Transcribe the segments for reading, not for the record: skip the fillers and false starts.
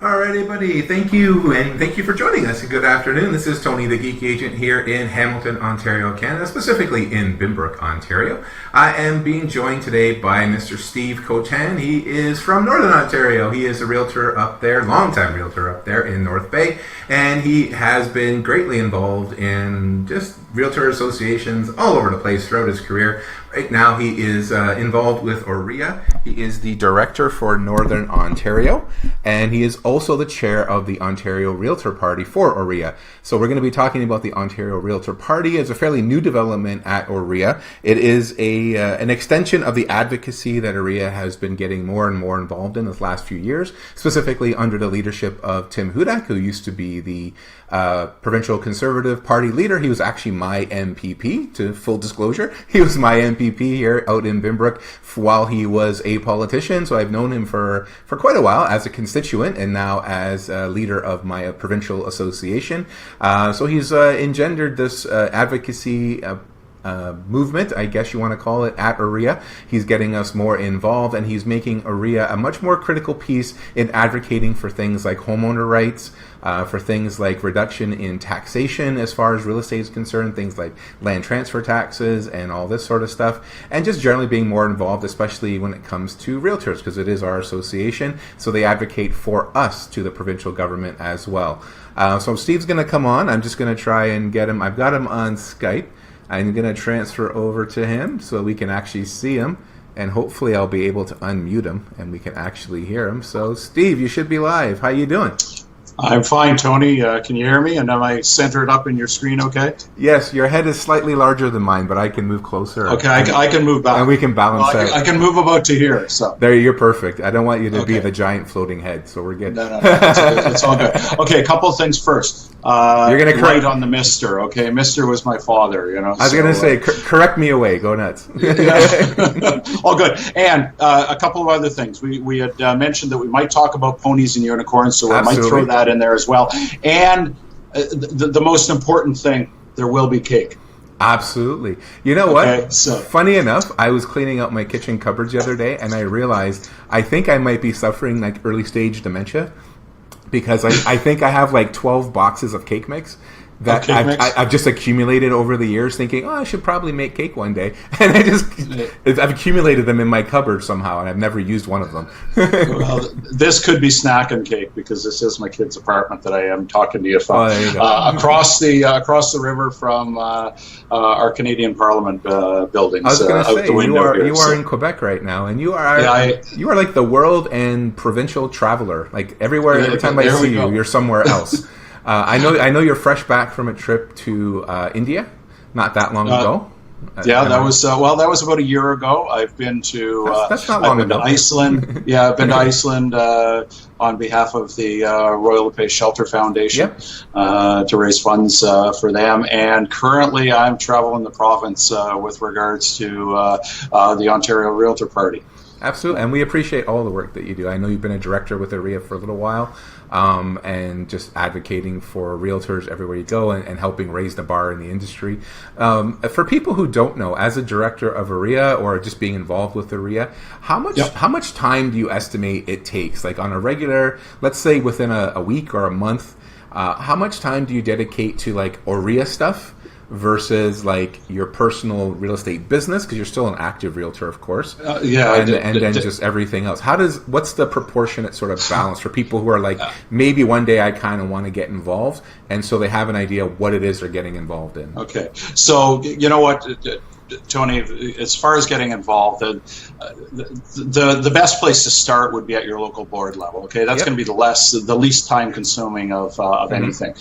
Alrighty, buddy. Thank you, and thank you for joining us. Good afternoon. This is Tony, the Geeky Agent here in Hamilton, Ontario, Canada, specifically in Binbrook, Ontario. I am being joined today by Mr. Steve Kotan. He is from Northern Ontario. He is a realtor up there, longtime realtor up there in North Bay, and he has been greatly involved in just realtor associations all over the place throughout his career. Right now, he is involved with OREA. He is the director for Northern Ontario, and he is also the chair of the Ontario Realtor Party for OREA. So we're going to be talking about the Ontario Realtor Party. It's a fairly new development at OREA. It is an extension of the advocacy that OREA has been getting more and more involved in this last few years, specifically under the leadership of Tim Hudak, who used to be the Provincial Conservative Party leader. He was actually my MPP, to full disclosure. He was my MPP here out in Binbrook while he was a politician, so I've known him for quite a while as a constituent and now as a leader of my provincial association. So he's engendered this advocacy movement, I guess you want to call it, at OREA. He's getting us more involved, and he's making OREA a much more critical piece in advocating for things like homeowner rights, for things like reduction in taxation as far as real estate is concerned, things like land transfer taxes and all this sort of stuff, and just generally being more involved, especially when it comes to realtors, because it is our association, so they advocate for us to the provincial government as well. So Steve's going to come on. I'm just going to try and get him. I've got him on Skype. I'm going to transfer over to him so we can actually see him, and hopefully I'll be able to unmute him and we can actually hear him. So Steve, you should be live. How you doing? I'm fine, Tony. Can you hear me? And am I centered up in your screen okay? Yes, your head is slightly larger than mine, but I can move closer. Okay, I can move back. And we can balance out. I can move about to here. So there, you're perfect. I don't want you to be the giant floating head, so we're good. No, it's all good. Okay, a couple of things first. You're going to correct on the Mister, okay? Mister was my father, you know. I was going to say, correct me away. Go nuts. All good. And a couple of other things. We had mentioned that we might talk about ponies and unicorns, so we might throw that in there as well. And the most important thing, there will be cake. Absolutely. You know what? Okay, so. Funny enough, I was cleaning out my kitchen cupboards the other day, and I realized I think I might be suffering like early stage dementia, because I think I have like 12 boxes of cake mix that I've just accumulated over the years, thinking, I should probably make cake one day. And I've accumulated them in my cupboard somehow, and I've never used one of them. Well, this could be snack and cake, because this is my kid's apartment that I am talking to you from. Across the river from our Canadian Parliament buildings. I was going to say, you are in Quebec right now, and you are like the world and provincial traveler. Like every time I see you, you're somewhere else. I know you're fresh back from a trip to India, not that long ago. That was about a year ago. I've been to that's not long ago. To Iceland. Yeah, I've been to Iceland on behalf of the Royal LePage Shelter Foundation to raise funds for them. And currently, I'm traveling the province with regards to the Ontario Realtor Party. Absolutely, and we appreciate all the work that you do. I know you've been a director with OREA for a little while, and just advocating for realtors everywhere you go and helping raise the bar in the industry. For people who don't know, as a director of OREA or just being involved with OREA, how much time do you estimate it takes? Like on a regular, let's say within a week or a month, how much time do you dedicate to like OREA stuff versus like your personal real estate business, because you're still an active realtor, of course. And then just everything else. What's the proportionate sort of balance for people who are like, maybe one day I kind of want to get involved, and so they have an idea what it is they're getting involved in? Okay, so you know what, Tony, as far as getting involved, the best place to start would be at your local board level. Okay, that's going to be the least time consuming of anything.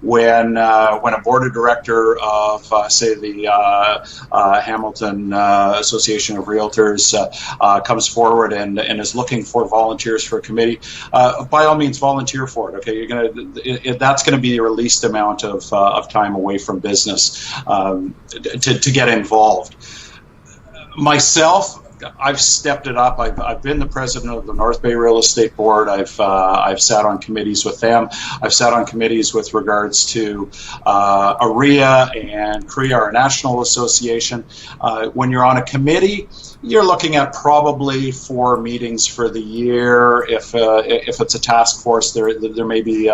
When a board of director of say the Hamilton Association of Realtors comes forward and is looking for volunteers for a committee, by all means volunteer for it. Okay, that's going to be your least amount of time away from business to get involved. Myself, I've stepped it up. I've been the president of the North Bay Real Estate Board. I've sat on committees with them. I've sat on committees with regards to OREA and CREA, our national association. When you're on a committee, you're looking at probably 4 meetings for the year. If it's a task force, there may be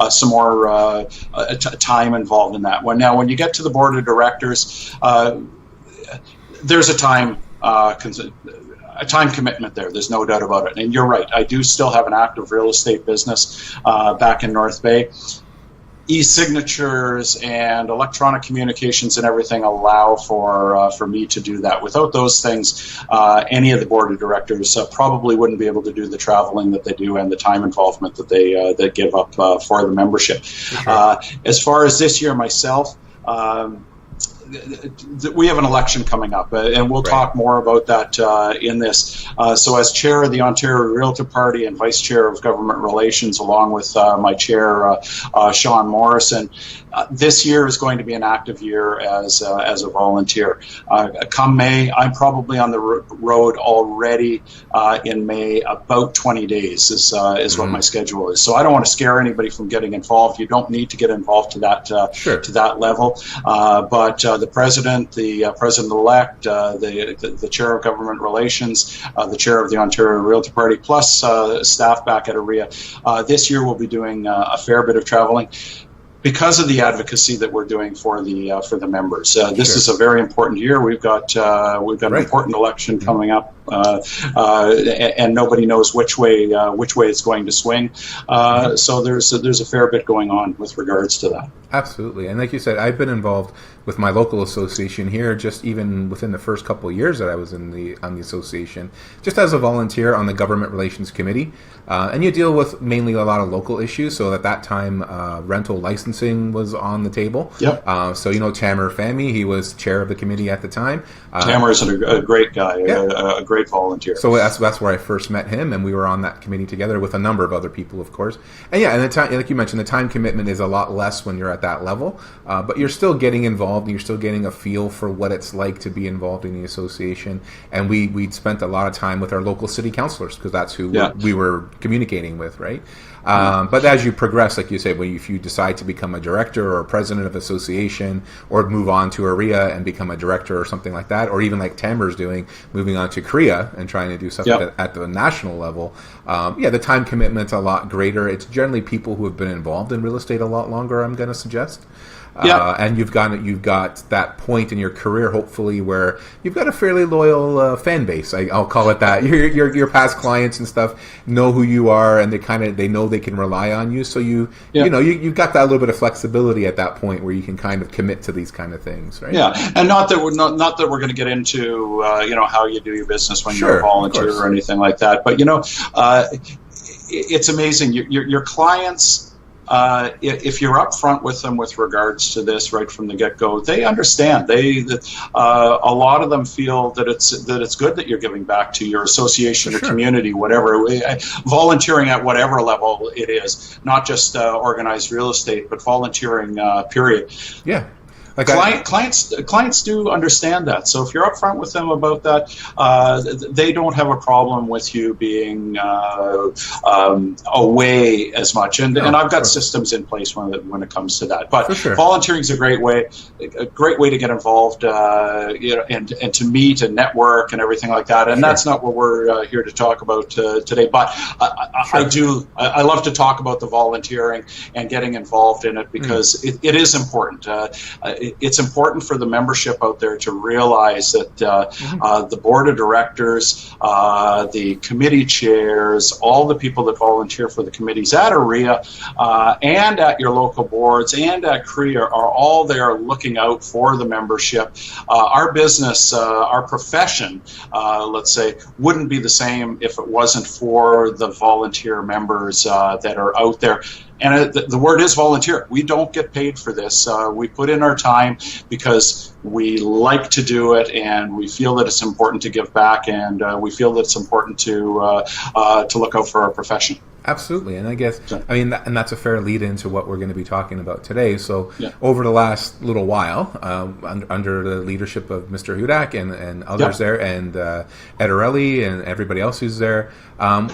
some more time involved in that one. Now, when you get to the board of directors, there's a time commitment there. There's no doubt about it. And you're right. I do still have an active real estate business back in North Bay. E-signatures and electronic communications and everything allow for me to do that. Without those things, any of the board of directors probably wouldn't be able to do the traveling that they do and the time involvement that they give up for the membership. Sure. As far as this year myself, we have an election coming up, and we'll talk more about that in this. So as chair of the Ontario Realtor Party and vice chair of government relations, along with my chair, Sean Morrison, this year is going to be an active year as a volunteer. Come May, I'm probably on the road already in May. About 20 days is what my schedule is. So I don't want to scare anybody from getting involved. You don't need to get involved to that to that level. But the president, the president-elect, the chair of government relations, the chair of the Ontario Realtor Party, plus staff back at OREA, this year we'll be doing a fair bit of traveling, because of the advocacy that we're doing for the members. This is a very important year. We've got an important election coming up, and nobody knows which way it's going to swing. So there's a fair bit going on with regards to that. Absolutely, and like you said, I've been involved with my local association here, just even within the first couple of years that I was on the association, just as a volunteer on the government relations committee. And you deal with mainly a lot of local issues. So at that time, rental licensing was on the table. Yep. So Tamer Fahmy, he was chair of the committee at the time. Tamer is a great guy, a great volunteer. So that's where I first met him, and we were on that committee together with a number of other people, of course. And the time, like you mentioned, the time commitment is a lot less when you're at that level, but you're still getting involved, and you're still getting a feel for what it's like to be involved in the association. And we'd spent a lot of time with our local city councilors, because that's who we were communicating with, right? But as you progress, like you said, if you decide to become a director or a president of association, or move on to OREA and become a director or something like that, or even like Tamer's doing, moving on to CREA and trying to do something at the national level, the time commitment's a lot greater. It's generally people who have been involved in real estate a lot longer, I'm going to suggest. And you've got that point in your career, hopefully, where you've got a fairly loyal fan base. I'll call it that. Your past clients and stuff know who you are, and they know they can rely on you. So you've got that little bit of flexibility at that point where you can kind of commit to these kind of things, right? Yeah, and not that we're going to get into how you do your business when you're a volunteer or anything like that. But it's amazing. Your clients. If you're upfront with them with regards to this right from the get-go, they understand. A lot of them feel that it's good that you're giving back to your association or community, whatever. Volunteering at whatever level it is, not just organized real estate, but volunteering. Period. Yeah. Clients do understand that. So if you're upfront with them about that, they don't have a problem with you being away as much. And I've got systems in place when it comes to that. But volunteering is a great way to get involved, and to meet and network and everything like that. And that's not what we're here to talk about today. But I love to talk about the volunteering and getting involved in it, because it is important. It's important for the membership out there to realize that the board of directors, the committee chairs, all the people that volunteer for the committees at OREA and at your local boards and at CREA are all there looking out for the membership. Our business, our profession, let's say, wouldn't be the same if it wasn't for the volunteer members that are out there. And the word is volunteer. We don't get paid for this. We put in our time because we like to do it, and we feel that it's important to give back, and we feel that it's important to look out for our profession. Absolutely, and I guess and that's a fair lead into what we're going to be talking about today. So, Yeah. over the last little while, under the leadership of Mr. Hudak and others there, and Ederelli and everybody else who's there,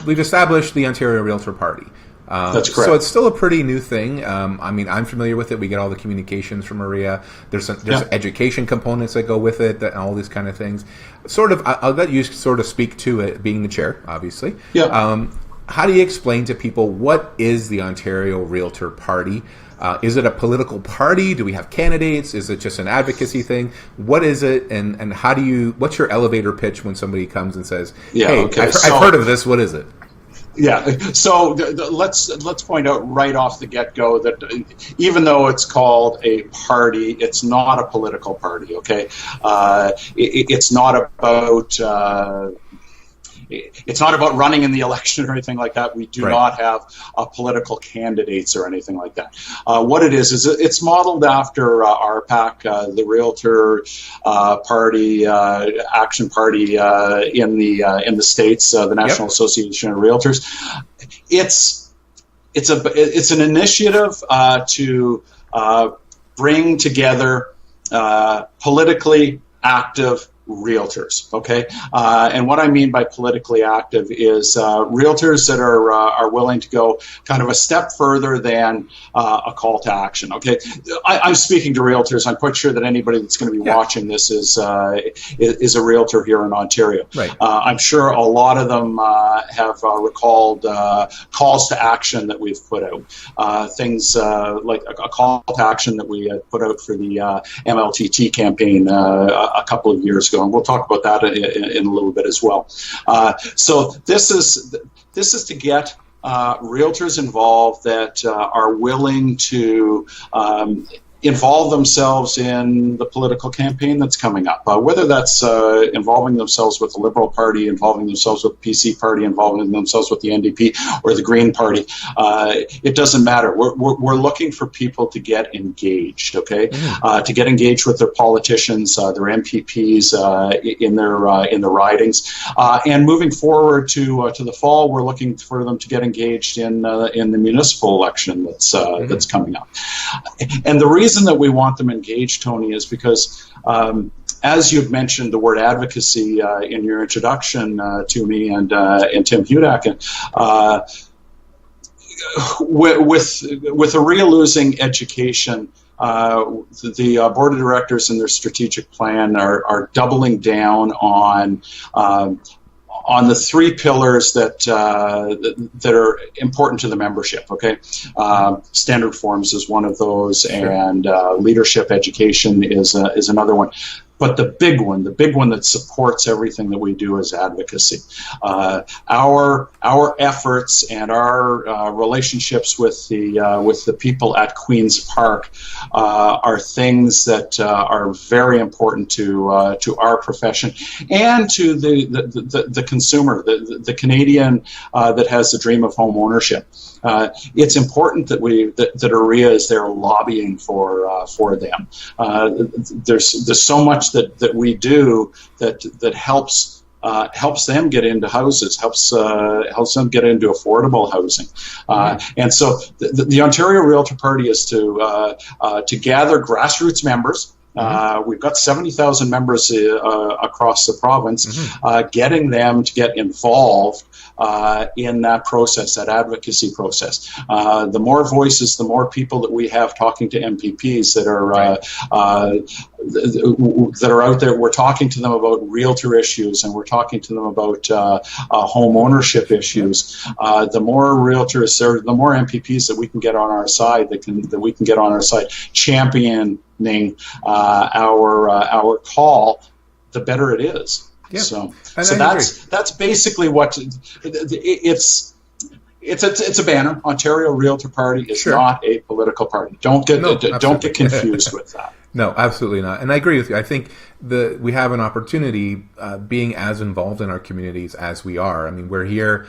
we've established the Ontario Realtor Party. That's correct. So it's still a pretty new thing. I mean, I'm familiar with it. We get all the communications from OREA. There's education components that go with it, and all these kind of things. Sort of, I'll let you sort of speak to it, being the chair, obviously. Yeah. How do you explain to people what is the Ontario Realtor Party? Is it a political party? Do we have candidates? Is it just an advocacy thing? What is it, and how do you? What's your elevator pitch when somebody comes and says, "Hey, I've heard of this. What is it?" Yeah, so let's point out right off the get-go that even though it's called a party, it's not a political party. Okay, it's not about. It's not about running in the election or anything like that. We do not have political candidates or anything like that. What it is it's modeled after RPAC, the Realtor Party, Action Party in the States, the National Association of Realtors. It's an initiative to bring together politically active realtors, okay? And what I mean by politically active is realtors that are willing to go kind of a step further than a call to action, okay? I'm speaking to realtors. I'm quite sure that anybody that's going to be watching this is a realtor here in Ontario. Right. I'm sure a lot of them have recalled calls to action that we've put out. Things like a call to action that we put out for the MLTT campaign a couple of years ago. And we'll talk about that in a little bit as well. So this is to get realtors involved that are willing to involve themselves in the political campaign that's coming up, whether that's involving themselves with the Liberal Party, involving themselves with the PC Party, involving themselves with the NDP or the Green Party. It doesn't matter. We're looking for people to get engaged, okay? To get engaged with their politicians, their MPPs in their ridings, and moving forward to the fall, we're looking for them to get engaged in the municipal election that's coming up. And the reason that we want them engaged, Tony, is because as you've mentioned the word advocacy in your introduction to me and Tim Hudak, with OREA losing education, the board of directors in their strategic plan are doubling down on the three pillars that are important to the membership, okay? Standard forms is one of those, and leadership education is another one. But the big one that supports everything that we do is advocacy. Our efforts and our relationships with the people at Queen's Park are things that are very important to our profession and to the consumer, the Canadian that has the dream of home ownership. It's important that that OREA is there lobbying for them. There's so much that we do that helps them get into houses, helps them get into affordable housing, and so the Ontario Realtor Party is to gather grassroots members. We've got 70,000 members across the province, getting them to get involved in that process, that advocacy process. The more voices, the more people that we have talking to MPPs that are out there. We're talking to them about realtor issues, and we're talking to them about home ownership issues. The more realtors, the more MPPs that we can get on our side, championing our call, the better it is. Yeah. So that's basically what it's a banner. Ontario Realtor Party is not a political party. Don't get confused with that. No, absolutely not. And I agree with you. I think we have an opportunity being as involved in our communities as we are. I mean, we're here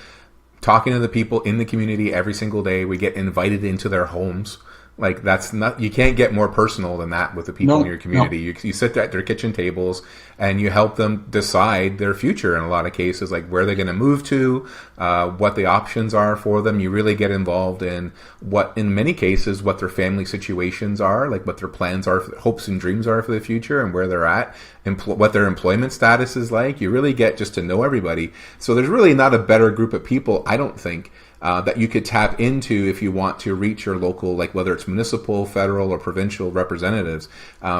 talking to the people in the community every single day. We get invited into their homes. Like, that's not, you can't get more personal than that with the people in your community. No. You sit at their kitchen tables and you help them decide their future in a lot of cases, like where they're going to move to, what the options are for them. You really get involved in what, in many cases, what their family situations are, like what their plans are, hopes and dreams are for the future, and where they're at, what their employment status is like. You really get just to know everybody. So there's really not a better group of people, I don't think, that you could tap into if you want to reach your local, like whether it's municipal, federal, or provincial representatives,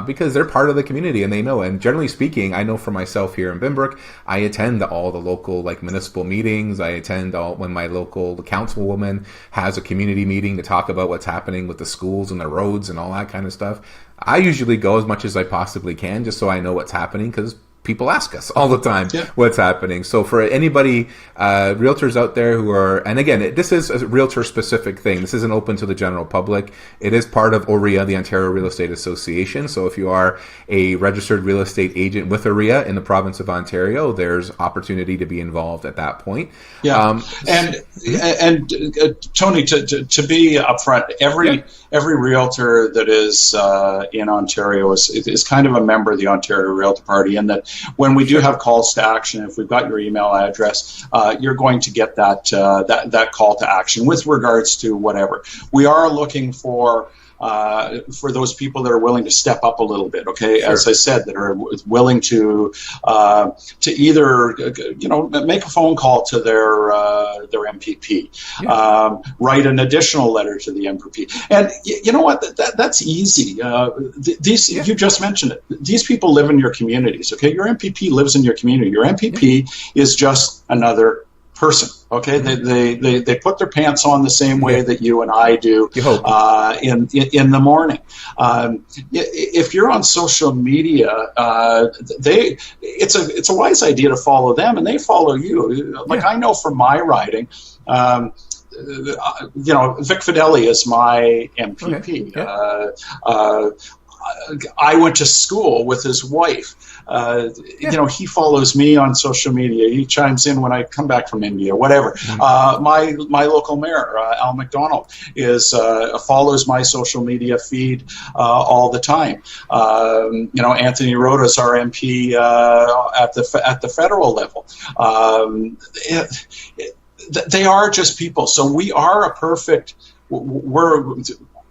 because they're part of the community and they know. And generally speaking, I know for myself here in Binbrook, I attend all the local like municipal meetings. I attend all when my local councilwoman has a community meeting to talk about what's happening with the schools and the roads and all that kind of stuff. I usually go as much as I possibly can just so I know what's happening, because people ask us all the time what's happening. So for anybody, realtors out there who are, and again, this is a realtor specific thing. This isn't open to the general public. It is part of OREA, the Ontario Real Estate Association. So if you are a registered real estate agent with OREA in the province of Ontario, there's opportunity to be involved at that point. Yeah. And Tony, to be upfront, every realtor that is in Ontario is kind of a member of the Ontario Realtor Party, and that when we do have calls to action, if we've got your email address, you're going to get that call to action with regards to whatever. We are looking for those people that are willing to step up a little bit, okay? Sure. As I said, that are willing to either make a phone call to their MPP, write an additional letter to the MPP, and you know what? That's easy. You just mentioned it. These people live in your communities, okay? Your MPP lives in your community. Your MPP is just another person. Okay, they put their pants on the same way that you and I do in the morning. If you're on social media, it's a wise idea to follow them, and they follow you. Like I know from my writing. Vic Fideli is my MPP. Okay. I went to school with his wife. He follows me on social media. He chimes in when I come back from India, whatever. Mm-hmm. My local mayor, Al McDonald, follows my social media feed all the time. Anthony Rota's our MP at the federal level. They are just people. So we are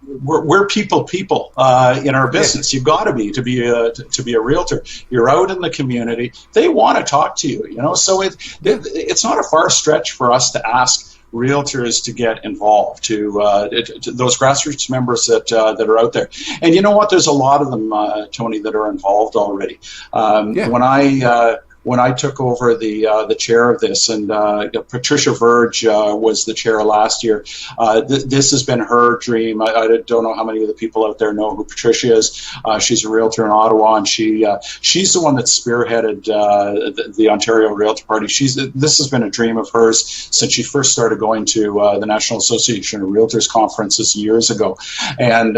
we're people in our business. You've got to be a realtor. You're out in the community. They want to talk to you. So it's not a far stretch for us to ask realtors to get involved, to those grassroots members that are out there. And you know what? There's a lot of them, Tony, that are involved already. When I took over the chair of this, and Patricia Verge was the chair last year, this has been her dream. I don't know how many of the people out there know who Patricia is. She's a realtor in Ottawa, and she's the one that spearheaded the Ontario Realtor Party. This has been a dream of hers since she first started going to the National Association of Realtors conferences years ago. And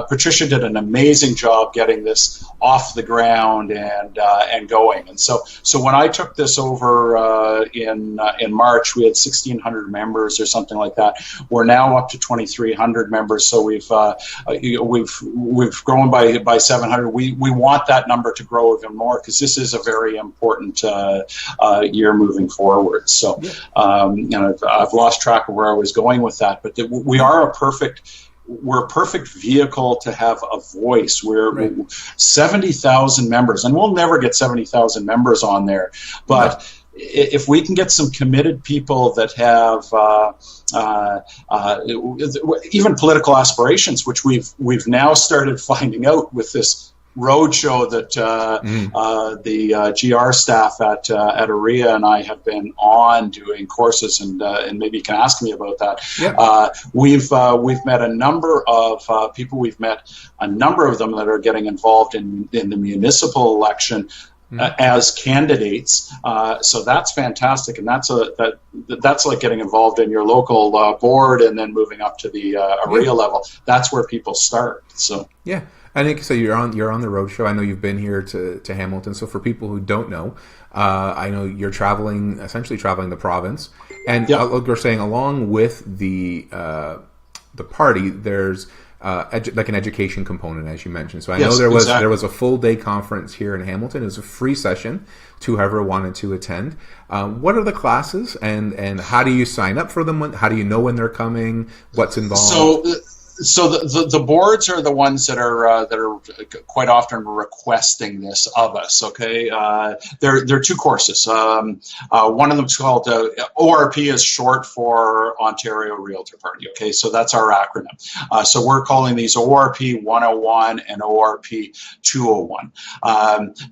Patricia did an amazing job getting this off the ground and going. And so when I took this over in March, we had 1,600 members or something like that. We're now up to 2,300 members. So we've grown by 700. We want that number to grow even more, because this is a very important year moving forward. So I've lost track of where I was going with that, but we are we're a perfect vehicle to have a voice. We're 70,000 members, and we'll never get 70,000 members on there. But if we can get some committed people that have even political aspirations, which we've now started finding out with this roadshow that the GR staff at OREA and I have been on doing courses, and maybe you can ask me about that. Yep. We've met a number of people. We've met a number of them that are getting involved in the municipal election as candidates. So that's fantastic, and that's like getting involved in your local board and then moving up to the OREA level. That's where people start. So yeah. I think so. You're on the road show. I know you've been here to Hamilton. So for people who don't know, I know you're essentially traveling the province, and like you're saying, along with the party, there's like an education component, as you mentioned. So I know there was a full day conference here in Hamilton. It was a free session to whoever wanted to attend. What are the classes, and how do you sign up for them? How do you know when they're coming? What's involved? So the boards are the ones that are quite often requesting this of us. Okay, there are two courses. One of them is called ORP, is short for Ontario Realtor Party. Okay, so that's our acronym. So we're calling these ORP 101 and ORP 201.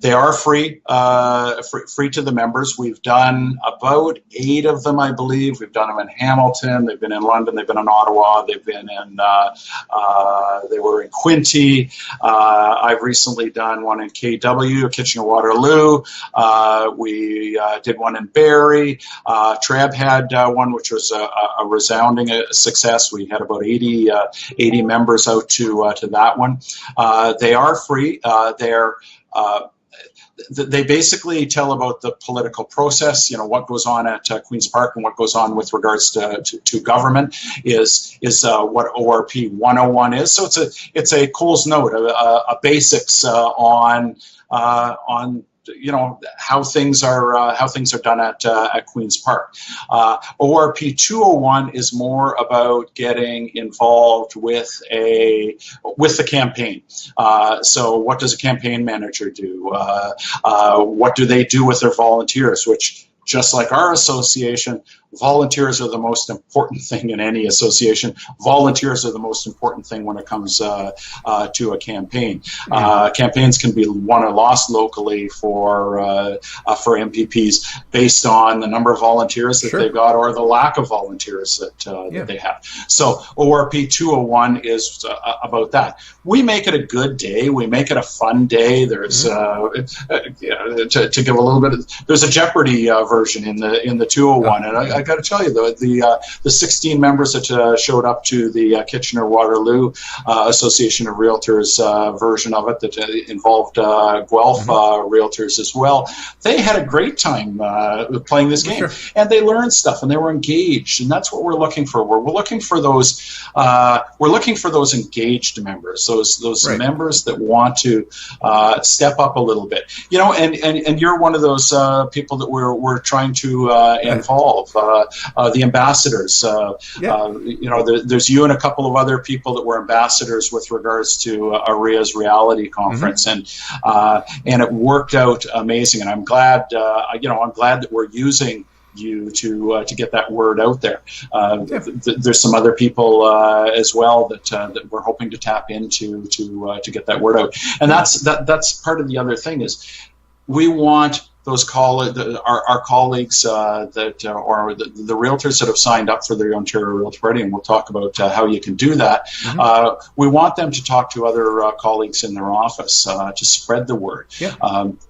They are free to the members. We've done about 8 of them, I believe. We've done them in Hamilton. They've been in London. They've been in Ottawa. They've been in they were in Quinte. I've recently done one in KW, Kitchener-Waterloo. We did one in Barrie. Treb had one, which was a resounding success. We had about 80 members out to that one. They are free. They basically tell about the political process, what goes on at Queen's Park and what goes on with regards to government is what ORP 101 is. So it's a Cole's note, a basics on how things are done at Queen's Park. ORP 201 is more about getting involved with the campaign. So what does a campaign manager do? What do they do with their volunteers? Which, just like our association, volunteers are the most important thing in any association. Volunteers are the most important thing when it comes to a campaign. Campaigns can be won or lost locally for MPPs based on the number of volunteers that they've got or the lack of volunteers that they have. So ORP 201 is about that. We make it a good day. We make it a fun day. There's to give a little bit. There's a Jeopardy version in the 201, and I got to tell you, the 16 members that showed up to the Kitchener-Waterloo Association of Realtors version of it that involved Guelph Realtors as well, they had a great time playing this game, and they learned stuff, and they were engaged, and that's what we're looking for. We're looking for those. We're looking for those engaged members, those members that want to step up a little bit, and you're one of those people that we're trying to involve. The ambassadors, there's you and a couple of other people that were ambassadors with regards to REA's reality conference, and it worked out amazing. And I'm glad, I'm glad that we're using you to get that word out there. There's some other people as well that we're hoping to tap into to get that word out. And that's part of the other thing is we want those our colleagues or the realtors that have signed up for the Ontario Realtor Party, and we'll talk about how you can do that. We want them to talk to other colleagues in their office to spread the word.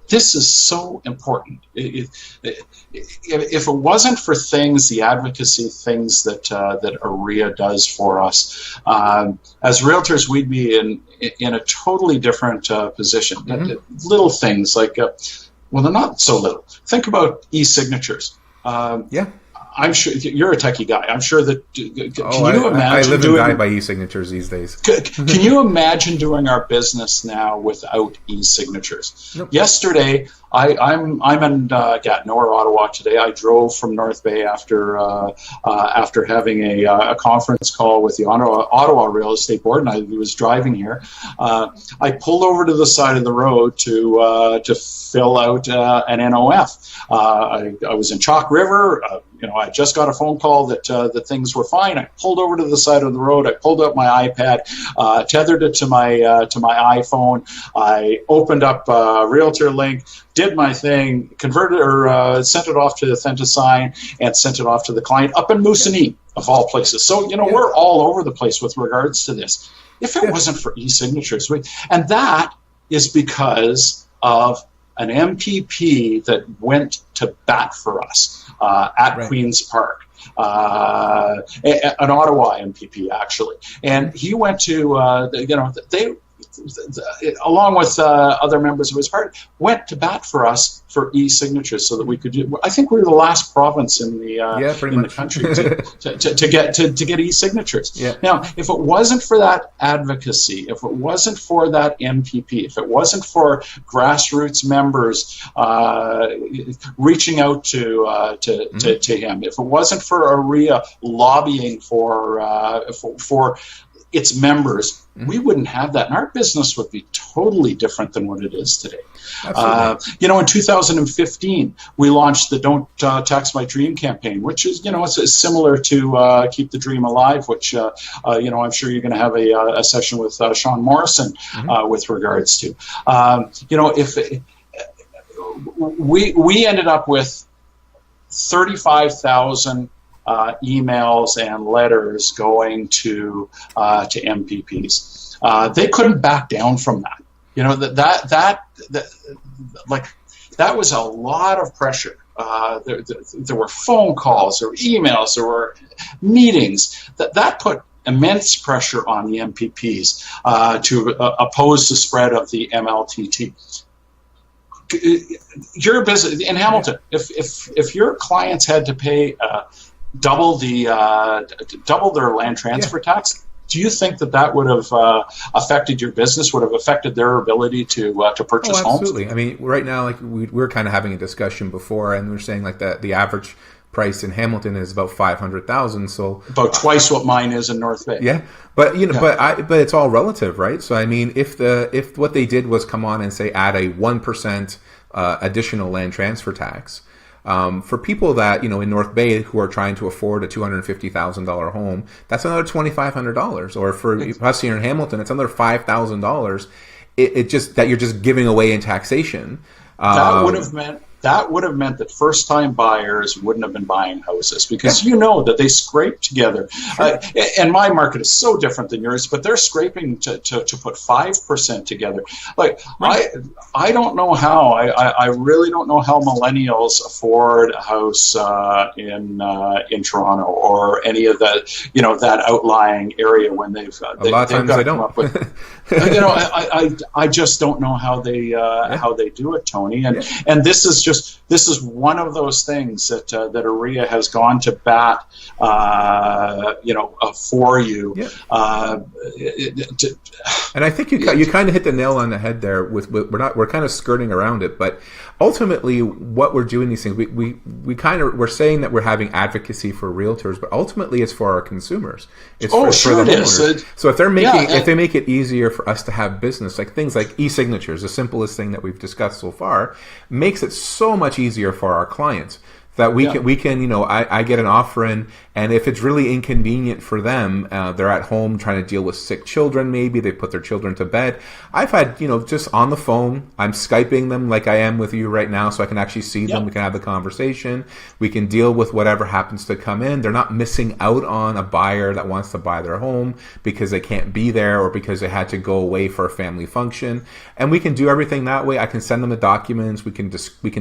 This is so important. If it wasn't for the advocacy things that OREA does for us, as realtors, we'd be in a totally different position. Little things like. Well, they're not so little. Think about e-signatures. I'm sure you're a techie guy. I'm sure that. Can you imagine? I live and die by e-signatures these days. Can you imagine doing our business now without e-signatures? Nope. Yesterday, I'm in Gatineau or Ottawa today. I drove from North Bay after having a conference call with the Ottawa Real Estate Board, and I was driving here. I pulled over to the side of the road to fill out an NOF. I was in Chalk River. I just got a phone call that things were fine. I pulled over to the side of the road. I pulled up my iPad, tethered it to my iPhone. I opened up Realtor Link, did my thing, converted or sent it off to Authentisign, and sent it off to the client up in Moosonee, of all places. So we're all over the place with regards to this. If it wasn't for e-signatures, and that is because of an MPP that went to bat for us at Queen's Park, an Ottawa MPP actually, and he went to along with other members of his party, went to bat for us for e-signatures so that we could do. I think we were the last province in the the country to get e-signatures. Yeah. Now, if it wasn't for that advocacy, if it wasn't for that MPP, if it wasn't for grassroots members reaching out to him, if it wasn't for OREA lobbying for its members, we wouldn't have that, and our business would be totally different than what it is today. In 2015, we launched the "Don't Tax My Dream" campaign, which is, it's similar to "Keep the Dream Alive," which I'm sure you're going to have a session with Sean Morrison with regards to. If we ended up with 35,000 emails and letters going to MPPs. They couldn't back down from that. That was a lot of pressure. There were phone calls, there were emails, there were meetings. That put immense pressure on the MPPs to oppose the spread of the MLTT. Your business in Hamilton, if your clients had to pay double their land transfer tax, do you think that would have affected your business? Would have affected their ability to purchase homes? Absolutely. I mean, right now, like we're kind of having a discussion before, and we're saying like that the average price in Hamilton is about $500,000. So about twice what mine is in North Bay. Yeah, but but it's all relative, right? So I mean, if what they did was come on and say add a 1% additional land transfer tax. For people that, in North Bay who are trying to afford a $250,000 home, that's another $2,500. Or for us here in Hamilton, it's another $5,000. It just that you're just giving away in taxation. That would have meant that first-time buyers wouldn't have been buying houses because that they scrape together. And my market is so different than yours, but they're scraping to put 5% together. Like I don't know how. I really don't know how millennials afford a house in Toronto or any of that that outlying area when they've got to come up with. I just don't know how they do it, Tony. And this is one of those things that OREA has gone to bat, for you. Yeah. And I think you kind of hit the nail on the head there. We're kind of skirting around it, but ultimately, what we're doing these things, we're saying that we're having advocacy for realtors, but ultimately, it's for our consumers. It's for the homeowners. So if they make it easier for us to have business, like things like e-signatures, the simplest thing that we've discussed so far, makes it so much easier for our clients that we can I get an offer in, and if it's really inconvenient for them, they're at home trying to deal with sick children, maybe they put their children to bed. I've had, just on the phone, I'm Skyping them like I am with you right now, so I can actually see them. We can have the conversation. We can deal with whatever happens to come in. They're not missing out on a buyer that wants to buy their home because they can't be there or because they had to go away for a family function. And we can do everything that way. I can send them the documents. We can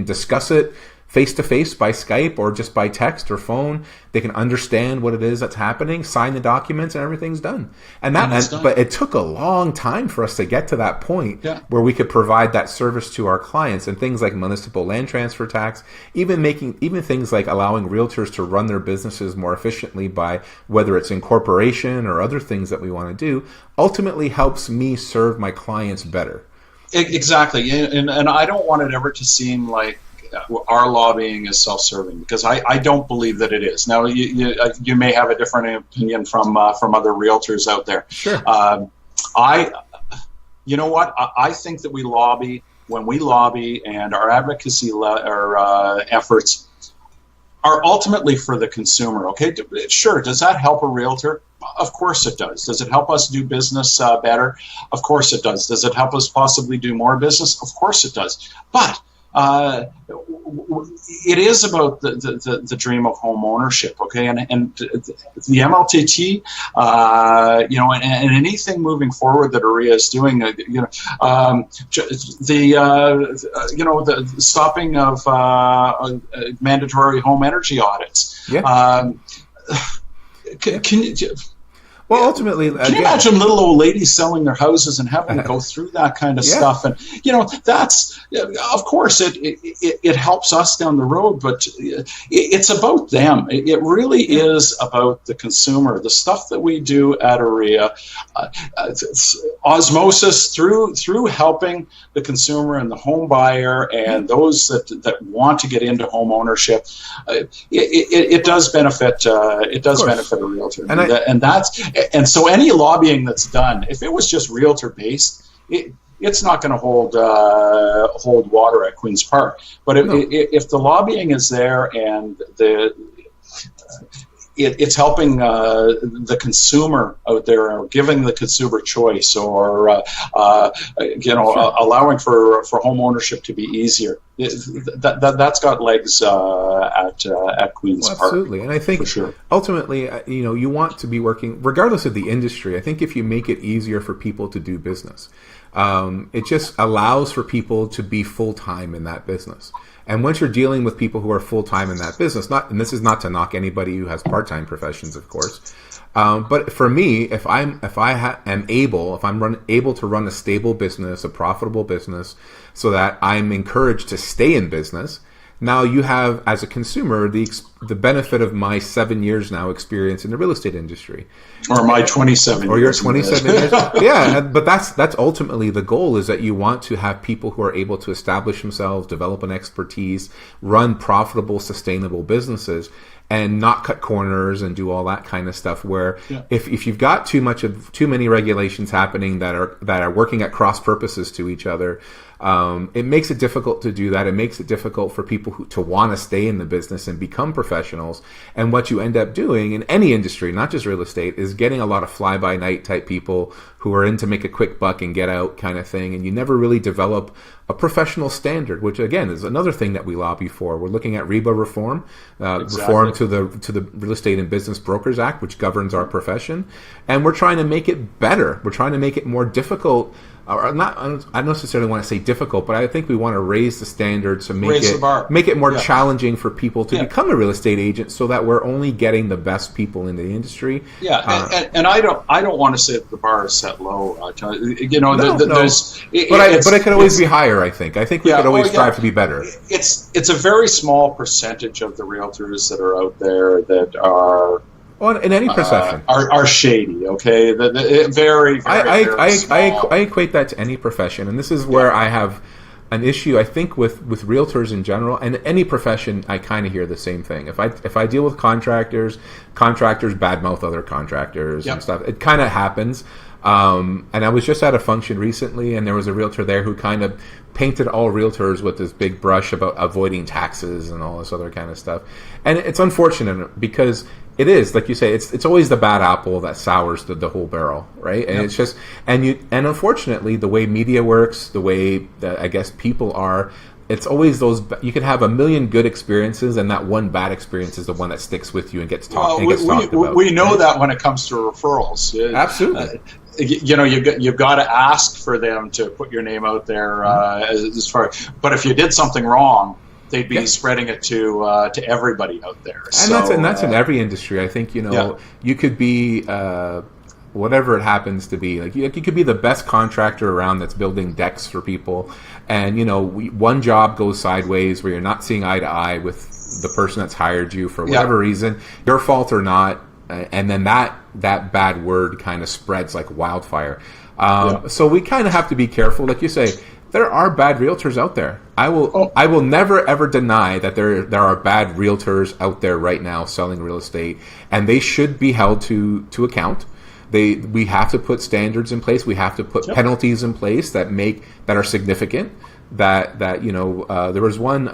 discuss it face-to-face by Skype or just by text or phone. They can understand what it is that's happening, sign the documents, and everything's done. But it took a long time for us to get to that point where we could provide that service to our clients, and things like municipal land transfer tax, even things like allowing realtors to run their businesses more efficiently by whether it's incorporation or other things that we want to do, ultimately helps me serve my clients better. Exactly. And I don't want it ever to seem like our lobbying is self-serving, because I don't believe that it is. Now, you may have a different opinion from other realtors out there. Sure. You know what? I think that when we lobby, and our advocacy efforts are ultimately for the consumer. Okay, sure. Does that help a realtor? Of course it does. Does it help us do business better? Of course it does. Does it help us possibly do more business? Of course it does. But it is about the dream of home ownership, okay, and the MLTT, and anything moving forward that OREA is doing, the stopping of mandatory home energy audits. Yeah. Can you? Well, ultimately, can you imagine little old ladies selling their houses and having to go through that kind of stuff? And that's, of course, it helps us down the road, but it's about them. It really is about the consumer. The stuff that we do at OREA, osmosis through helping the consumer and the home buyer and those that want to get into home ownership, it does benefit. It does benefit a realtor, and so any lobbying that's done, if it was just realtor based, it's not going to hold water at Queen's Park. But if the lobbying is there and it's helping the consumer out there, or giving the consumer choice, or allowing for home ownership to be easier, that's got legs at Queen's Park. Absolutely, and I think sure. Ultimately, you want to be working regardless of the industry. I think if you make it easier for people to do business, it just allows for people to be full time in that business. And once you're dealing with people who are full time in that business, and this is not to knock anybody who has part time professions, of course, but for me, if I'm able to run a stable business, a profitable business, so that I'm encouraged to stay in business. Now you have, as a consumer, the benefit of my 7 years now experience in the real estate industry, or my 27 years, or your 27 years. Yeah, but that's ultimately the goal, is that you want to have people who are able to establish themselves, develop an expertise, run profitable, sustainable businesses, and not cut corners and do all that kind of stuff. Where if you've got too many regulations happening that are working at cross purposes to each other, it makes it difficult to do that. It makes it difficult for people to want to stay in the business and become professionals. And what you end up doing in any industry, not just real estate, is getting a lot of fly-by-night type people who are in to make a quick buck and get out kind of thing. And you never really develop a professional standard, which again is another thing that we lobby for. We're looking at REBA reform, reform to the Real Estate and Business Brokers Act, which governs our profession, and we're trying to make it better. We're trying to make it more difficult. Or not, I don't necessarily want to say difficult, but I think we want to raise the standards to make it more challenging for people to become a real estate agent, so that we're only getting the best people in the industry. Yeah, and I don't want to say that the bar is set low. But it could always be higher. I think we could always strive to be better. It's a very small percentage of the realtors that are out there that are. Well, in any profession, are shady. Okay, very I equate that to any profession, and this is where I have an issue. I think with realtors in general, and any profession, I kind of hear the same thing. If I deal with contractors badmouth other contractors and stuff. It kind of happens. And I was just at a function recently, and there was a realtor there who kind of painted all realtors with this big brush about avoiding taxes and all this other kind of stuff. And it's unfortunate, because it is, like you say, it's always the bad apple that sours the whole barrel, right? And it's just, and unfortunately, the way media works, the way that I guess people are, it's always those. You can have a million good experiences, and that one bad experience is the one that sticks with you and gets talked about. We know that when it comes to referrals. Absolutely. You've got to ask for them to put your name out there as far. But if you did something wrong, they'd be spreading it to everybody out there. And that's in every industry. I think you could be whatever it happens to be. Like you could be the best contractor around that's building decks for people, and one job goes sideways where you're not seeing eye to eye with the person that's hired you for whatever reason, your fault or not, and then that bad word kind of spreads like wildfire. So we kind of have to be careful, like you say. There are bad realtors out there. I will never ever deny that there are bad realtors out there right now selling real estate, and they should be held to account. We have to put standards in place. We have to put penalties in place that are significant. There was one,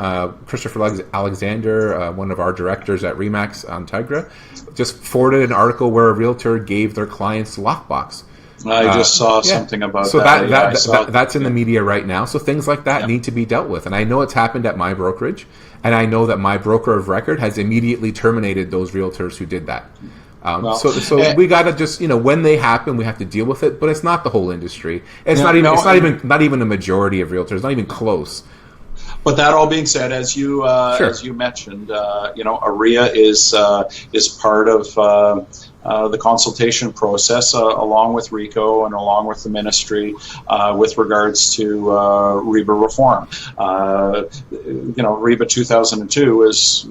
Christopher Alexander, one of our directors at Remax on Tigra, just forwarded an article where a realtor gave their clients lockbox. I just saw something about so that. That's in the media right now. So things like that need to be dealt with. And I know it's happened at my brokerage, and I know that my broker of record has immediately terminated those realtors who did that. So we got to just, when they happen, we have to deal with it. But it's not the whole industry. It's not even a majority of realtors. Not even close. But that all being said, as you Sure. as you mentioned, OREA is part of the consultation process, along with RICO and along with the ministry, with regards to REBA reform. REBA 2002 is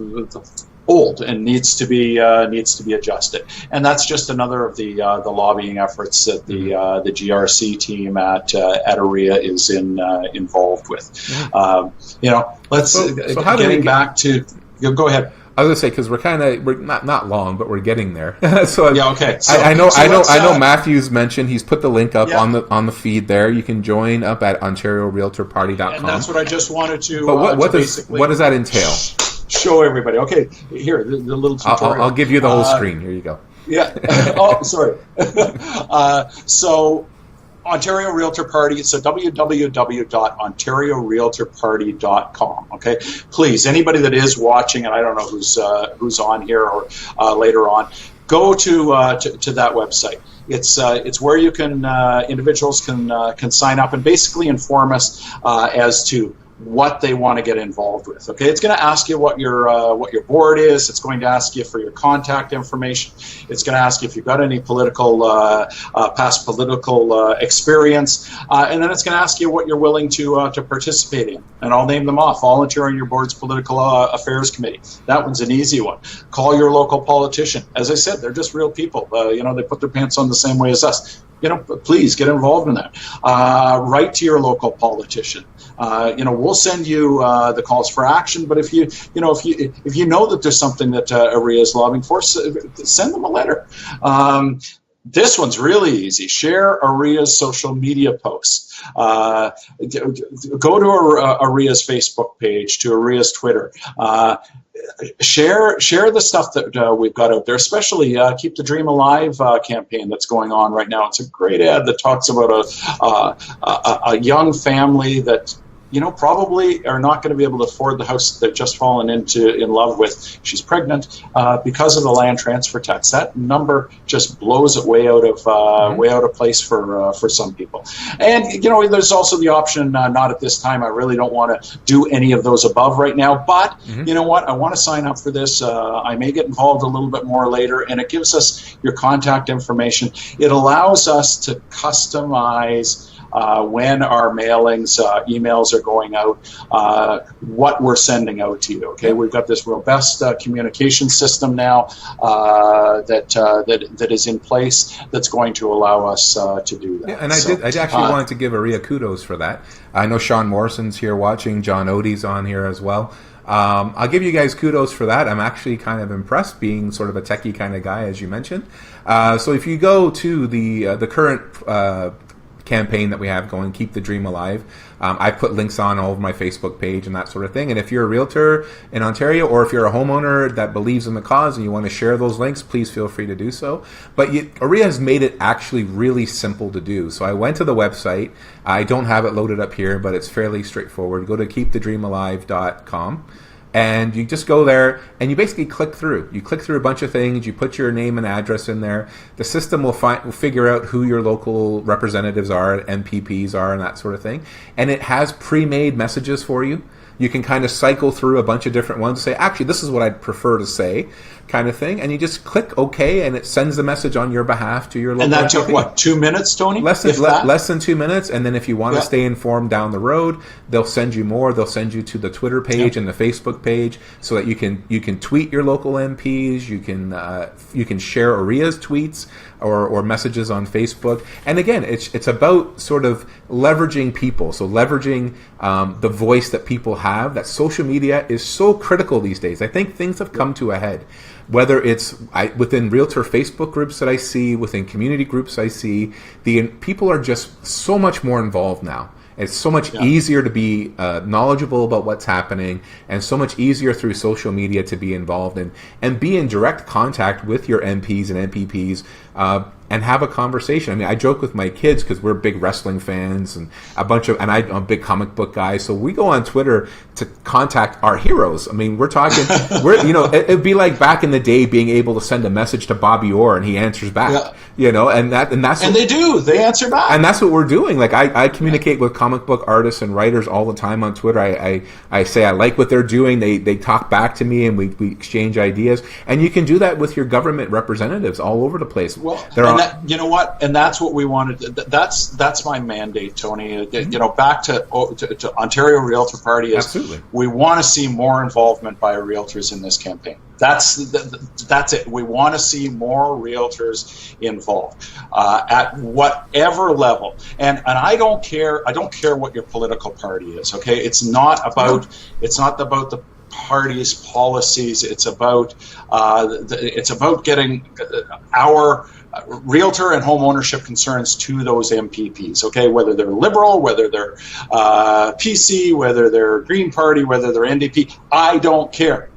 old and needs to be adjusted, and that's just another of the lobbying efforts that the GRC team at OREA is involved with. Let's getting back to go ahead. I was gonna say, because we're not long, but we're getting there. So yeah, okay. So, I know Matthew's mentioned, he's put the link up on the feed there. You can join up at OntarioRealtorParty.com. And that's what I just wanted to. But what does that entail? Show everybody. Okay, here the little tutorial. I'll give you the whole screen. Here you go. Yeah. Oh, sorry. So Ontario Realtor Party, so www.ontariorealtorparty.com. Okay, please, anybody that is watching, and I don't know who's on here or later on, go to that website. It's where you can individuals can sign up and basically inform us as to what they want to get involved with. Okay, it's going to ask you what your board is. It's going to ask you for your contact information. It's going to ask you if you've got any past political experience, and then it's going to ask you what you're willing to participate in. And I'll name them off: volunteer on your board's political affairs committee. That one's an easy one. Call your local politician. As I said, they're just real people. They put their pants on the same way as us. Please get involved in that. Write to your local politician. We'll send you the calls for action. But if you know that there's something that OREA is lobbying for, send them a letter. This one's really easy. Share OREA's social media posts. Go to OREA's Facebook page, to OREA's Twitter. Share the stuff that we've got out there, especially Keep the Dream Alive campaign that's going on right now. It's a great ad that talks about a young family that probably are not going to be able to afford the house that they've just fallen in love with. She's pregnant because of the land transfer tax. That number just blows it way out of place for some people. And there's also the option, not at this time. I really don't want to do any of those above right now. But you know what? I want to sign up for this. I may get involved a little bit more later, and it gives us your contact information. It allows us to customize when our mailings, emails are going out, what we're sending out to you. Okay, we've got this robust communication system now that is in place that's going to allow us to do that. Yeah, and I actually wanted to give OREA kudos for that. I know Sean Morrison's here watching. John Odie's on here as well. I'll give you guys kudos for that. I'm actually kind of impressed, being sort of a techie kind of guy, as you mentioned. So if you go to the current campaign that we have going, Keep the Dream Alive, I put links on all over my Facebook page and that sort of thing. And if you're a realtor in Ontario, or if you're a homeowner that believes in the cause and you want to share those links, please feel free to do so. But OREA has made it actually really simple to do. So I went to the website. I don't have it loaded up here, but it's fairly straightforward. Go to keepthedreamalive.com. And you just go there and you basically click through. You click through a bunch of things. You put your name and address in there. The system will figure out who your local representatives are, MPPs are, and that sort of thing. And it has pre-made messages for you. You can kind of cycle through a bunch of different ones. Say, actually, this is what I'd prefer to say, kind of thing. And you just click OK, and it sends the message on your behalf to your local MPP. And that took, what, 2 minutes, Tony? Less than 2 minutes. And then if you want to stay informed down the road, they'll send you more. They'll send you to the Twitter page and the Facebook page, so that you can tweet your local MPs. You can share OREA's tweets or messages on Facebook. And again, it's about sort of leveraging people. So leveraging the voice that people have. That social media is so critical these days. I think things have come to a head. Whether it's within realtor Facebook groups that I see, within community groups I see, people are just so much more involved now. It's so much easier to be knowledgeable about what's happening, and so much easier through social media to be involved in and be in direct contact with your MPs and MPPs. and have a conversation. I mean, I joke with my kids because we're big wrestling fans and I'm a big comic book guy. So we go on Twitter to contact our heroes. I mean, we're talking, it'd be like back in the day being able to send a message to Bobby Orr and he answers back, and they answer back. And that's what we're doing. Like I communicate with comic book artists and writers all the time on Twitter. I say I like what they're doing. They talk back to me and we exchange ideas. And you can do that with your government representatives all over the place. Well, you know what? And that's what we wanted. That's my mandate, Tony. Back to Ontario Realtor Party is absolutely. We want to see more involvement by realtors in this campaign. That's it. We want to see more realtors involved at whatever level. And I don't care. I don't care what your political party is. Okay, it's not about the party's policies. It's about getting our realtor and home ownership concerns to those MPPs, okay? Whether they're Liberal, whether they're PC, whether they're Green Party, whether they're NDP, I don't care.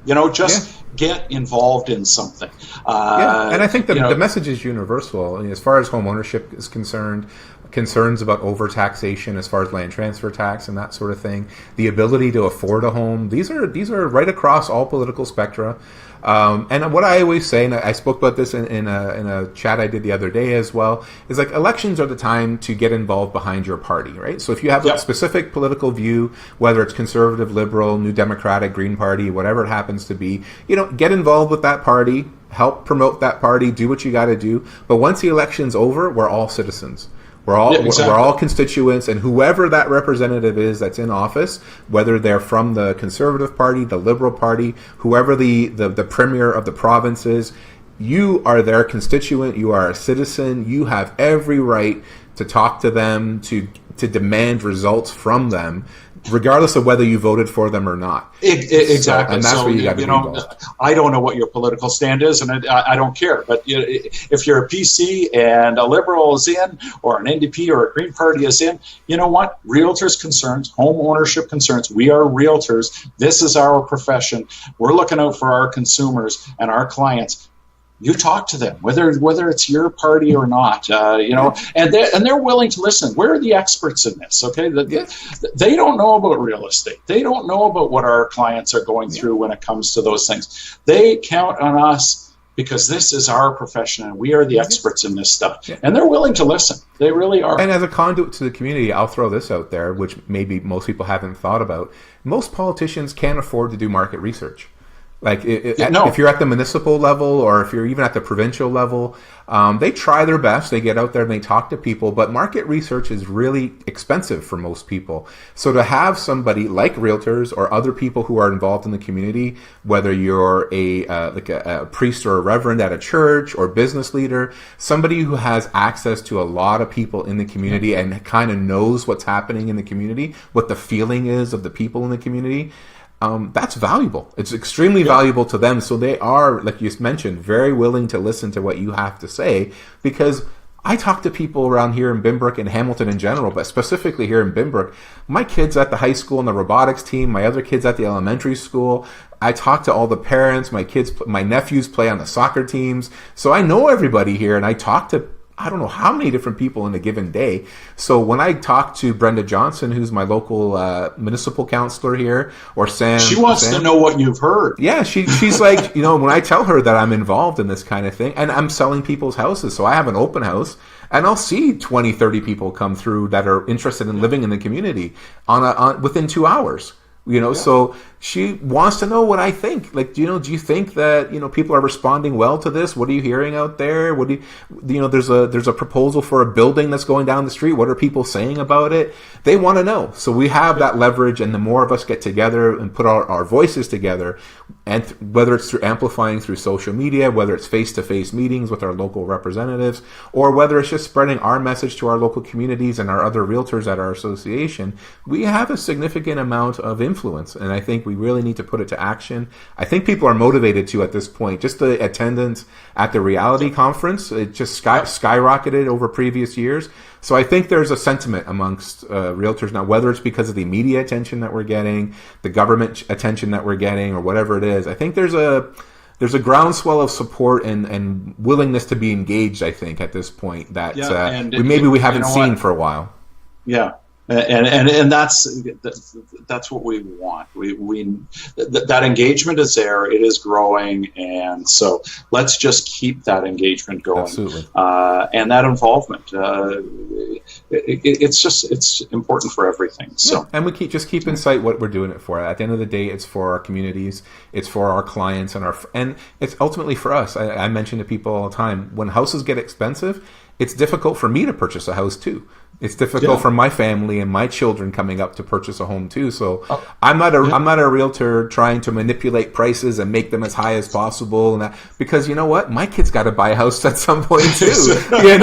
Get involved in something. And I think the message is universal. I mean, as far as home ownership is concerned, concerns about overtaxation as far as land transfer tax and that sort of thing, the ability to afford a home, these are right across all political spectra. And what I always say, and I spoke about this in a chat I did the other day as well, is like elections are the time to get involved behind your party, right? So if you have a specific political view, whether it's conservative, liberal, New Democratic, Green Party, whatever it happens to be, get involved with that party, help promote that party, do what you got to do. But once the election's over, we're all citizens. We're all constituents, and whoever that representative is that's in office, whether they're from the Conservative Party, the Liberal Party, whoever the premier of the province is, you are their constituent, you are a citizen, you have every right to talk to them, to demand results from them, regardless of whether you voted for them or not. Exactly. And that's where you got to be involved. I don't know what your political stand is, and I don't care. But if you're a PC and a Liberal is in, or an NDP or a Green Party is in, you know what? Realtors' concerns, home ownership concerns, we are realtors. This is our profession. We're looking out for our consumers and our clients. You talk to them, whether it's your party or not, and they're willing to listen. We're the experts in this, okay? They don't know about real estate. They don't know about what our clients are going through when it comes to those things. They count on us because this is our profession and we are the experts in this stuff. And they're willing to listen. They really are. And as a conduit to the community, I'll throw this out there, which maybe most people haven't thought about. Most politicians can't afford to do market research. Like if you're at the municipal level or if you're even at the provincial level, they try their best. They get out there and they talk to people, but market research is really expensive for most people. So to have somebody like realtors or other people who are involved in the community, whether you're a priest or a reverend at a church or business leader, somebody who has access to a lot of people in the community and kind of knows what's happening in the community, what the feeling is of the people in the community, that's valuable. It's extremely valuable to them. So they are, like you mentioned, very willing to listen to what you have to say, because I talk to people around here in Binbrook and Hamilton in general, but specifically here in Binbrook. My kids at the high school and the robotics team, my other kids at the elementary school. I talk to all the parents. My nephews play on the soccer teams. So I know everybody here, and I talk to I don't know how many different people in a given day. So when I talk to Brenda Johnson, who's my local municipal councillor here, or Sam, she wants to know what you've heard. Yeah, she's like, when I tell her that I'm involved in this kind of thing, and I'm selling people's houses, so I have an open house, and I'll see 20, 30 people come through that are interested in living in the community within 2 hours. So she wants to know what I think. Like, do you think that, people are responding well to this? What are you hearing out there? What do there's a proposal for a building that's going down the street. What are people saying about it? They want to know. So we have that leverage, and the more of us get together and put our voices together, and whether it's through amplifying through social media, whether it's face-to-face meetings with our local representatives, or whether it's just spreading our message to our local communities and our other realtors at our association, we have a significant amount of influence, and I think we really need to put it to action. I think people are motivated to at this point. Just the attendance at the reality conference, it just skyrocketed over previous years. So I think there's a sentiment amongst realtors now, whether it's because of the media attention that we're getting, the government attention that we're getting, or whatever it is. I think there's a there's a groundswell of support and willingness to be engaged, I think, at this point that we haven't seen for a while. Yeah. And that's what we want. That engagement is there. It is growing, and so let's just keep that engagement going. Absolutely. And that involvement. It's important for everything. So yeah. And we keep in sight what we're doing it for. At the end of the day, it's for our communities, it's for our clients, and it's ultimately for us. I mention to people all the time, when houses get expensive, it's difficult for me to purchase a house too. It's difficult for my family and my children coming up to purchase a home too. So I'm not a realtor trying to manipulate prices and make them as high as possible, and that, because you know what, my kids got to buy a house at some point too. I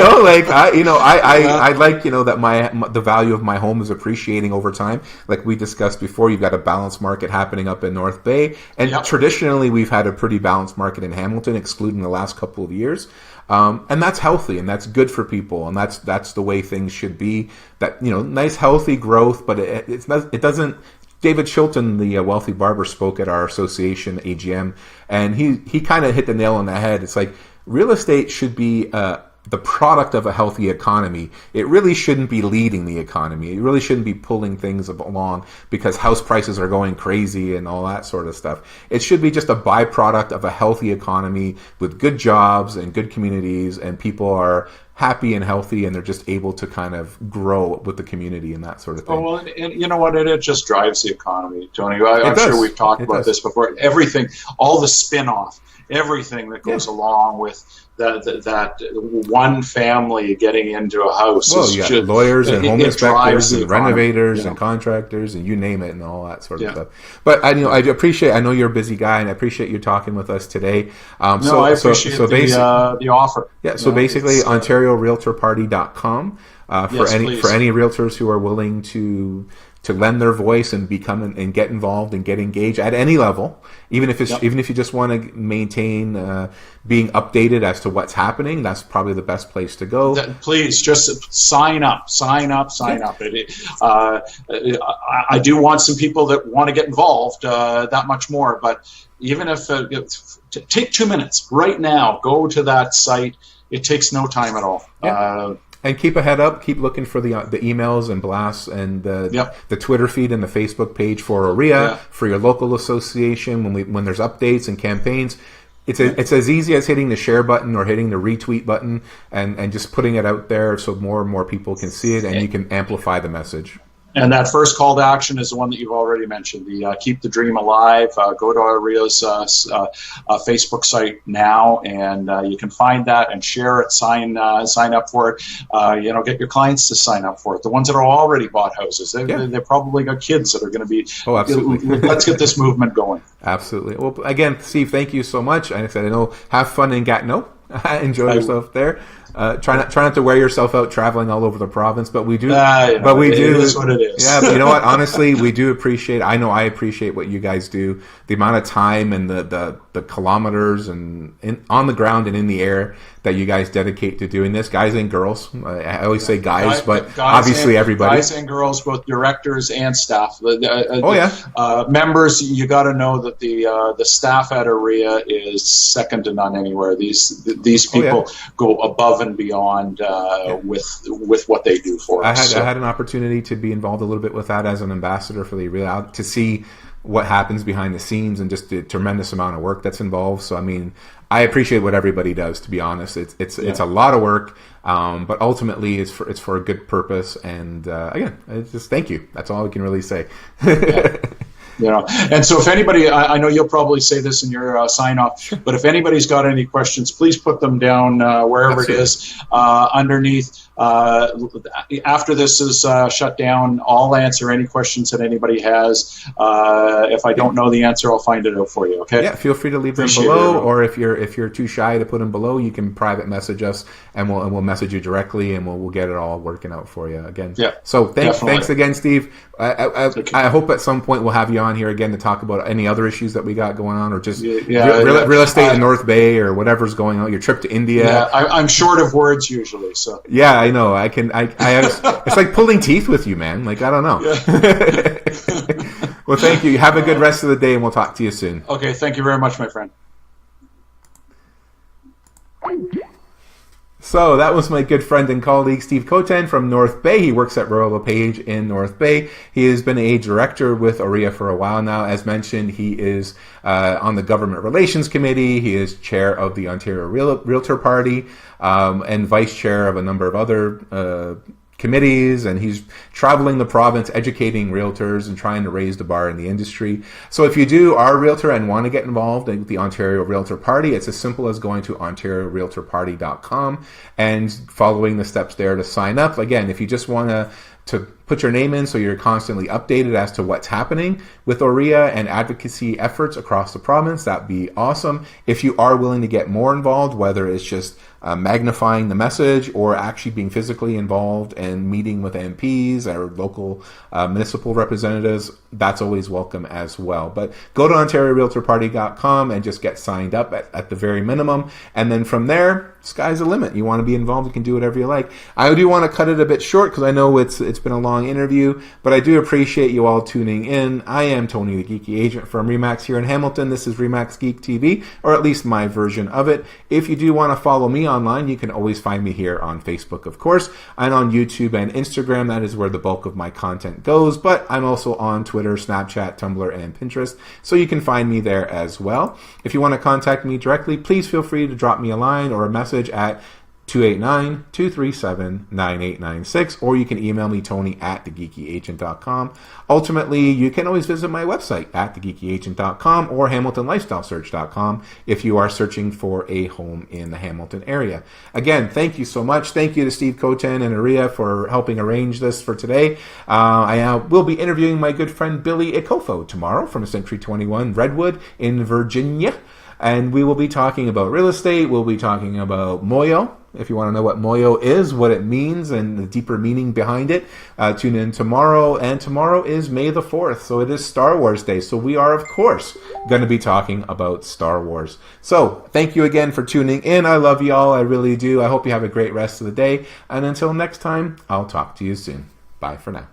like that the value of my home is appreciating over time. Like we discussed before, you've got a balanced market happening up in North Bay, and traditionally we've had a pretty balanced market in Hamilton, excluding the last couple of years. And that's healthy, and that's good for people, and that's the way things should be. That nice healthy growth, but it doesn't. David Chilton, the wealthy barber, spoke at our association AGM, and he kind of hit the nail on the head. It's like real estate should be the product of a healthy economy. It really shouldn't be leading the economy. It really shouldn't be pulling things along because house prices are going crazy and all that sort of stuff. It should be just a byproduct of a healthy economy with good jobs and good communities, and people are happy and healthy, and they're just able to kind of grow with the community and that sort of thing. Oh, well, and you know what? It just drives the economy, Tony. I'm sure we've talked about this before. Everything, all the spin-off, everything that goes along with that one family getting into a house. Well, you got lawyers and home inspectors and renovators and contractors and you name it and all that sort of stuff. But I know you're a busy guy, and I appreciate you talking with us today. I appreciate the offer. Yeah, so basically OntarioRealtorParty.com for any realtors who are willing to lend their voice and become and get involved and get engaged at any level, even if you just want to maintain being updated as to what's happening. That's probably the best place to go. Please just sign up. I do want some people that want to get involved that much more, but even if take 2 minutes right now, go to that site. It takes no time at all. And keep a head up. Keep looking for the emails and blasts and the Twitter feed and the Facebook page for OREA, for your local association when there's updates and campaigns. It's as easy as hitting the share button or hitting the retweet button and just putting it out there so more and more people can see it, and you can amplify the message. And that first call to action is the one that you've already mentioned, the Keep the Dream Alive. Go to OREA's Facebook site now, and you can find that and share it, sign up for it. Get your clients to sign up for it. The ones that are already bought houses, they've probably got kids that are going to be, absolutely. Let's get this movement going. Absolutely. Well, again, Steve, thank you so much. Like I said, I know, have fun in Gatineau. Enjoy yourself there. Try not to wear yourself out traveling all over the province, but we do. But we do. It is what it is. Yeah, but you know what? Honestly, we do appreciate. I know I appreciate what you guys do. The amount of time and the kilometers and on the ground and in the air that you guys dedicate to doing this, guys and girls. I always say guys, but obviously everybody. Guys and girls, both directors and staff. Members, you got to know that the staff at OREA is second to none anywhere. These people go above and beyond with what they do for us. I had an opportunity to be involved a little bit with that as an ambassador for the OREA, to see what happens behind the scenes and just the tremendous amount of work that's involved. So, I mean, I appreciate what everybody does, to be honest. It's a lot of work, but ultimately it's for a good purpose. And again, it's just thank you. That's all we can really say. And so if anybody, I know you'll probably say this in your sign-off, but if anybody's got any questions, please put them down wherever Absolutely. It is underneath. After this is shut down, I'll answer any questions that anybody has. If I don't know the answer, I'll find it out for you. Okay? Yeah, feel free to leave them below, or if you're too shy to put them below, you can private message us, and we'll message you directly, and we'll get it all working out for you again. Yeah. So thanks again, Steve. I hope at some point we'll have you on here again to talk about any other issues that we got going on, or just real estate in North Bay or whatever's going on. Your trip to India. Yeah, I'm short of words usually, so. Yeah, I know. It's like pulling teeth with you, man. Like, I don't know. Yeah. Well, thank you. Have a good rest of the day, and we'll talk to you soon. Okay, thank you very much, my friend. So that was my good friend and colleague Steve Kotan from North Bay. He works at Royal LePage in North Bay. He has been a director with OREA for a while now. As mentioned, he is on the Government Relations Committee. He is chair of the Ontario Realtor Party and vice chair of a number of other committees, and he's traveling the province educating realtors and trying to raise the bar in the industry. So if you are a realtor and want to get involved in the Ontario Realtor Party, it's as simple as going to ontariorealtorparty.com and following the steps there to sign up. Again, if you just want to put your name in so you're constantly updated as to what's happening with OREA and advocacy efforts across the province, that'd be awesome. If you are willing to get more involved, whether it's just magnifying the message or actually being physically involved and meeting with MPs or local municipal representatives, that's always welcome as well. But go to ontariorealtorparty.com and just get signed up at the very minimum. And then from there, sky's the limit. You want to be involved, you can do whatever you like. I do want to cut it a bit short because I know it's been a long interview, but I do appreciate you all tuning in. I am Tony the Geeky Agent from RE/MAX here in Hamilton. This is RE/MAX Geek TV, or at least my version of it. If you do want to follow me online, you can always find me here on Facebook, of course, and on YouTube and Instagram. That is where the bulk of my content goes, but I'm also on Twitter, Snapchat, Tumblr, and Pinterest, so you can find me there as well. If you want to contact me directly, please feel free to drop me a line or a message at 289-237-9896, or you can email me, tony@thegeekyagent.com. Ultimately, you can always visit my website at thegeekyagent.com or hamiltonlifestylesearch.com if you are searching for a home in the Hamilton area. Again, thank you so much. Thank you to Steve Kotan and OREA for helping arrange this for today. I will be interviewing my good friend Billy Iacoviello tomorrow from Century 21 Redwood in Virginia. And we will be talking about real estate. We'll be talking about Moyo. If you want to know what Moyo is, what it means, and the deeper meaning behind it, tune in tomorrow. And tomorrow is May the 4th, so it is Star Wars Day. So we are, of course, going to be talking about Star Wars. So thank you again for tuning in. I love you all. I really do. I hope you have a great rest of the day. And until next time, I'll talk to you soon. Bye for now.